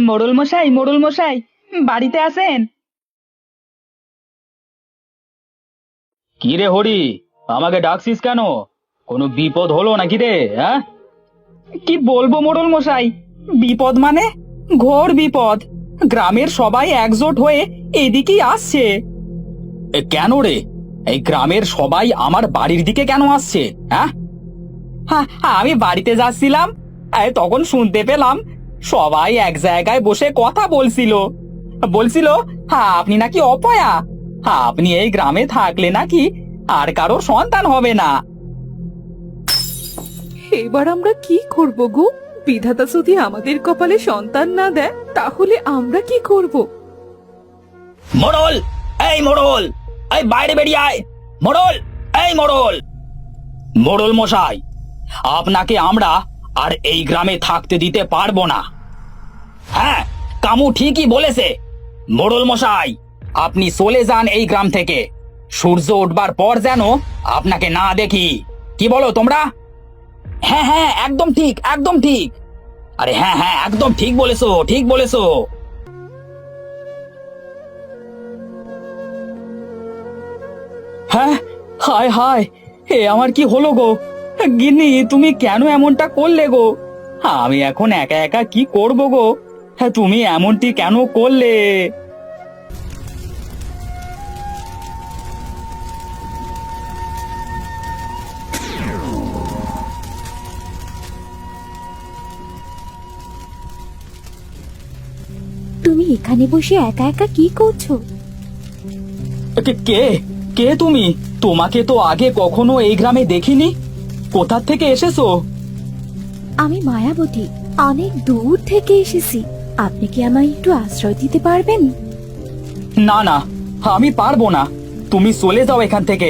মোড়ল মশাই, বাড়িতে আছেন? কি রে হরি, আমাকে ডাকছিস কেন? কোনো বিপদ হলো নাকি রে? হ্যাঁ, কি বলবো মোড়ল মশাই, বিপদ মানে ঘোর বিপদ। গ্রামের সবাই একজোট হয়ে এদিকেই আসছে। কেন রে? এই গ্রামের সবাই আমার বাড়ির দিকে কেন আসছে? হ্যাঁ, হ্যাঁ, আমি বাড়িতে যাচ্ছিলাম, তখন শুনতে পেলাম সবাই এক জায়গায় বসে কথা বলছিল। বলছিল, হ্যাঁ, আপনি নাকি অপয়া, হ্যাঁ, আপনি এই গ্রামে থাকলে নাকি আর কারোর সন্তান হবে না। এবার আমরা কি করব গো? বিধাতা যদি আমাদের কপালে সন্তান না দেয় তাহলে আমরা কি করব? মোড়ল, এই মোড়ল, এই বাইরে বেরিয়ে আয়। মোড়ল, এই মোড়ল, মোড়ল মশাই, আপনাকে আমরা আর এই গ্রামে থাকতে দিতে পারবো না। হ্যাঁ, কামু ঠিকই বলেছে। মোড়ল মশাই, আপনি চলে যান এই গ্রাম থেকে। সূর্য উঠবার পর যেন আপনাকে না দেখি। কি বলো তোমরা? হ্যাঁ হ্যাঁ, একদম ঠিক, একদম ঠিক। আরে হ্যাঁ হ্যাঁ, একদম ঠিক বলেছো, ঠিক বলেছো। হ্যাঁ, হায় হায়, এ আমার কি হলো গো? গিন্নি, তুমি কেন এমনটা করলে গো? আমি এখন একা একা কি করব গো? হ্যাঁ, তুমি এমনটি কেন করলে? তুমি এখানে বসে একা একা কি করছো? কে কে কে তুমি? তোমাকে তো আগে কখনো এই গ্রামে দেখিনি। কোথা থেকে এসেছো? আমি মায়াবতী, অনেক দূর থেকে এসেছি। আপনি কি আমায় একটু আশ্রয় দিতে পারবেন? না না, আমি পারবো না, তুমি চলে যাও এখান থেকে।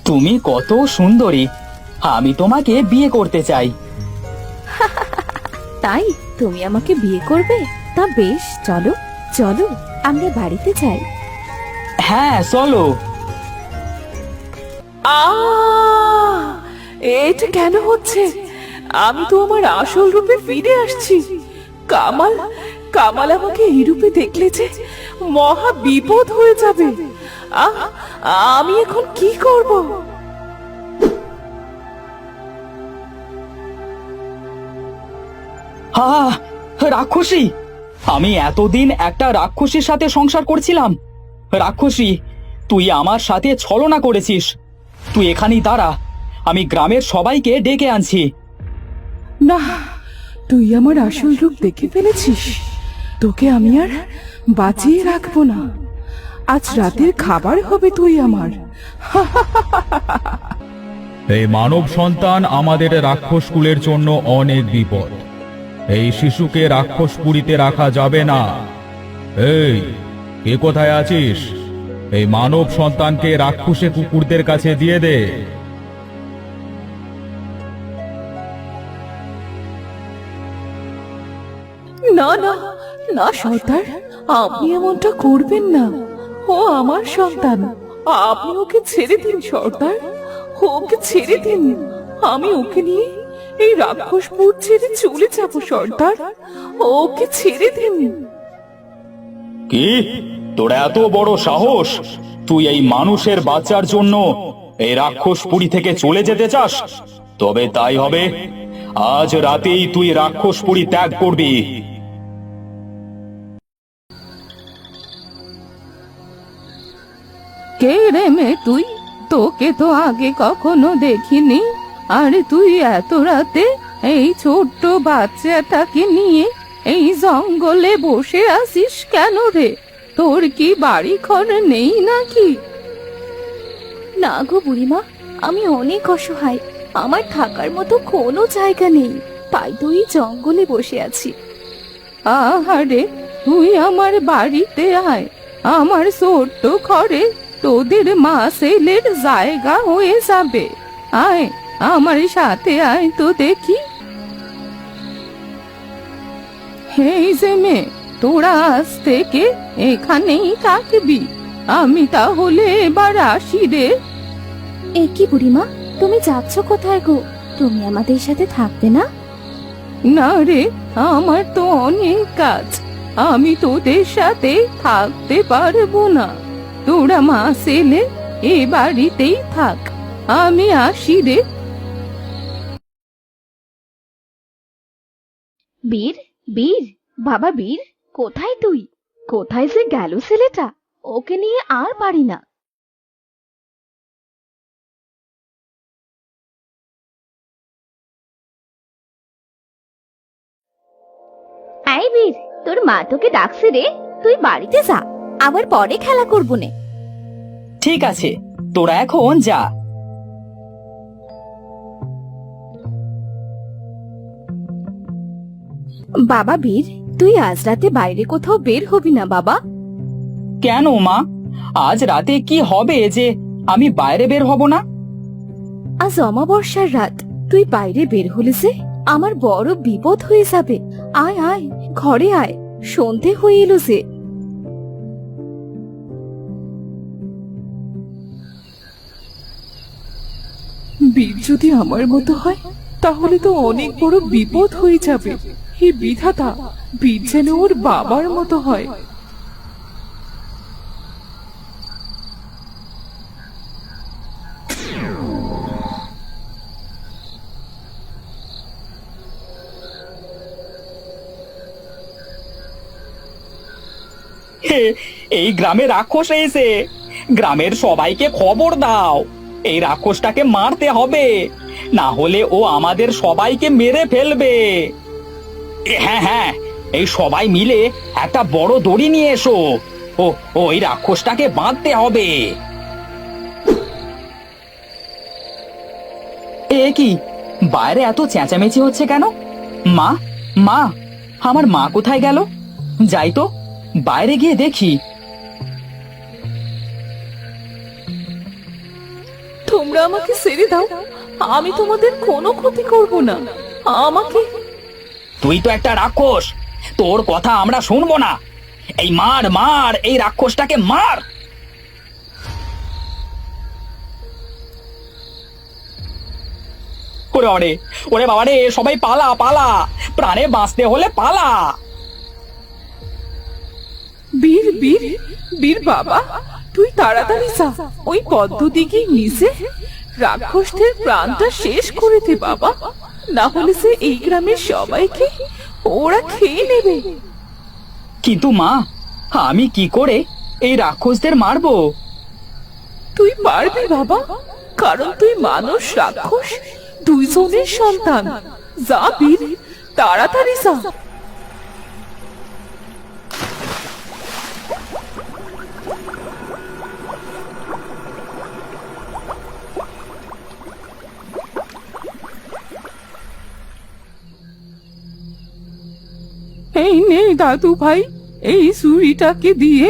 তুমি কত সুন্দরী, আমি তোমাকে বিয়ে করতে চাই। তাই তুমি আমাকে বিয়ে করবে? তা বেশ, চলো চলো আমরা বাড়িতে যাই। হ্যাঁ, চলো। এটা কেন হচ্ছে? আমি তো আমার আসল রূপে ফিরে আসছি। কামাল কামাল আমাকে এই রূপে দেখলে যে মহা বিপদ হয়ে যাবে। আহ, আমি এখন কি করব? হা, রাক্ষসী! আমি এতদিন একটা রাক্ষসীর সাথে সংসার করছিলাম। রাক্ষসী, তুই আমার সাথে ছলনা করেছিস। তুই এখানেই দাঁড়া, আমি গ্রামের সবাইকে ডেকে আনছি। না, তুই আমার আসল রূপ দেখে ফেলেছিস। তোকে আমি আর বাঁচিয়ে রাখবো না। আজ রাতের খাবার হবে তুই আমার। এই মানব সন্তান আমাদের রাক্ষস কুলের জন্য অনেক বিপদ। এই শিশুকে রাক্ষসপুরীতে রাখা যাবে না। এই, কে কোথায় আছিস? এই মানব সন্তানকে রাক্ষসে কুকুরদের কাছে দিয়ে দে। না না না সর্দার, আপনি এমনটা করবেন না। ও আমার সন্তান, আপনি ওকে ছেড়ে দিন সর্দার। ওকে ছেড়ে দিন, আমি ওকে নিয়ে এই রাক্ষসপুর ছেড়ে চলে যাব সর্দার। ওকে ছেড়ে দিন। কি, তোর এত বড় সাহস? তুই এই মানুষের বাচ্চার জন্য এই রাক্ষসপুরী থেকে চলে যেতে চাস? তবে তাই হবে, আজ রাতেই তুই রাক্ষসপুরী ত্যাগ করবি। কে রে মে তুই? তোকে তো আগে কখনো দেখিনি। আর তুই এত রাতে এই ছোট্ট বাচ্চাটাকে নিয়ে এই জঙ্গলে বসে আছিস কেন রে? তোর কি বাড়ি ঘর নেই নাকি? না গো বুড়িমা, আমি অনেক অসহায়, আমার থাকার মতো কোনো জায়গা নেই, তাই তো এই জঙ্গলে বসে আছি। আহারে, তুই আমার বাড়িতে আয়। আমার ছোট্ট ঘরে তোদের মা ছেলের জায়গা হয়ে যাবে। আয়, আমার সাথে আয় তো দেখি। এই যে মেয়ে, তোরা আজ থেকে এখানেই থাকবি। আমি তাহলে এবার আসি রে। এ কি বুড়িমা, তুমি যাচ্ছ কোথায় গো? তুমি আমাদের সাথে থাকবে না? না রে, আমার তো অনেক কাজ, আমি তোদের সাথে থাকতে পারবো না। তোরা মাস এলে এ বাড়িতেই থাক, আমি আসি রে। বীর, বীর, বাবা বীর, কোথায় তুই? কোথায় যে গেল ছেলেটা? ওকে নিয়ে আর পারি না। এই বীর, তোর মা তোকে ডাকছে রে, তুই বাড়িতে যা, আবার পরে খেলা করবো নে। ঠিক আছে, তোরা এখন যা। বাবা বীর, তুই আজ রাতে বাইরে কোথাও বের হবি না বাবা? কেন মা, আজ রাতে কি হবে যে আমি বাইরে বের হব না? আজ অমাবস্যার রাত, তুই বাইরে বের হলে যে আমার বড় বিপদ হয়ে যাবে। আয় আয়, ঘরে আয়, সন্ধে হয়ে এলো যে। বীর যদি আমার মতো হয় তাহলে তো অনেক বড় বিপদ হয়ে যাবে। হে বিধাতা, বীর যেন ওর বাবার মতো হয়। এই গ্রামে রাক্ষস এসে, গ্রামের সবাইকে খবর দাও, এই রাক্ষসটাকে মারতে হবে, না হলে ও আমাদের সবাইকে মেরে ফেলবে। হ্যাঁ হ্যাঁ, এই সবাই মিলে একটা বড় দড়ি নিয়ে এসো, ওই রাক্ষসটাকে বাঁধতে হবে। এ কি, বাইরে এত চেঁচামেচি হচ্ছে কেন? মা, মা, আমার মা কোথায় গেল? যাই তো, বাইরে গিয়ে দেখি। তোমরা আমাকে ছেড়ে দাও, আমি তোমাদের কোনো ক্ষতি করব না। আমাকে তুই তো একটা রাক্ষস, তোর কথা আমরা শুনবো না। এই মার মার, এই রাক্ষসটাকে মার। ওরে ওরে, ওরে বাবা রে, সবাই পালা পালা, প্রাণে বাঁচতে হলে পালা। বীর, বীর, বীর বাবা, তুই তাড়াতাড়ি যা, ওই পদ্ধতিকে নিচে রাক্ষসদের প্রাণটা শেষ করে দে বাবা, না হলে সে এই গ্রামের সবাইকে ওরা খেয়ে নেবে। কিন্তু মা, আমি কি করে এই রাক্ষসদের মারবো? তুই পারবি বাবা, কারণ তুই মানুষ রাক্ষস দুইজনের সন্তান। যা বীর, তাড়াতাড়ি যা। এই নে দাদু ভাই, এই ছুরিটাকে দিয়ে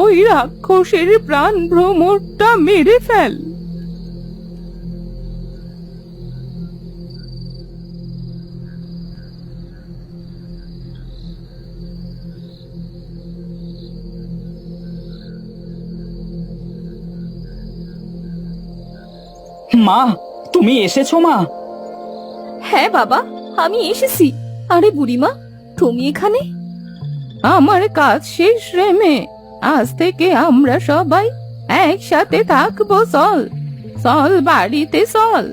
ওই রাক্ষসের প্রাণ ভ্রমরটা মেরে ফেল। মা, তুমি এসেছো মা? হ্যাঁ বাবা, আমি এসেছি। আরে বুড়িমা, তুমি এখানে? আমার কাজ শেষ রে মেয়ে, আজ থেকে আমরা সবাই একসাথে থাকবো। চল চল, বাড়িতে চল।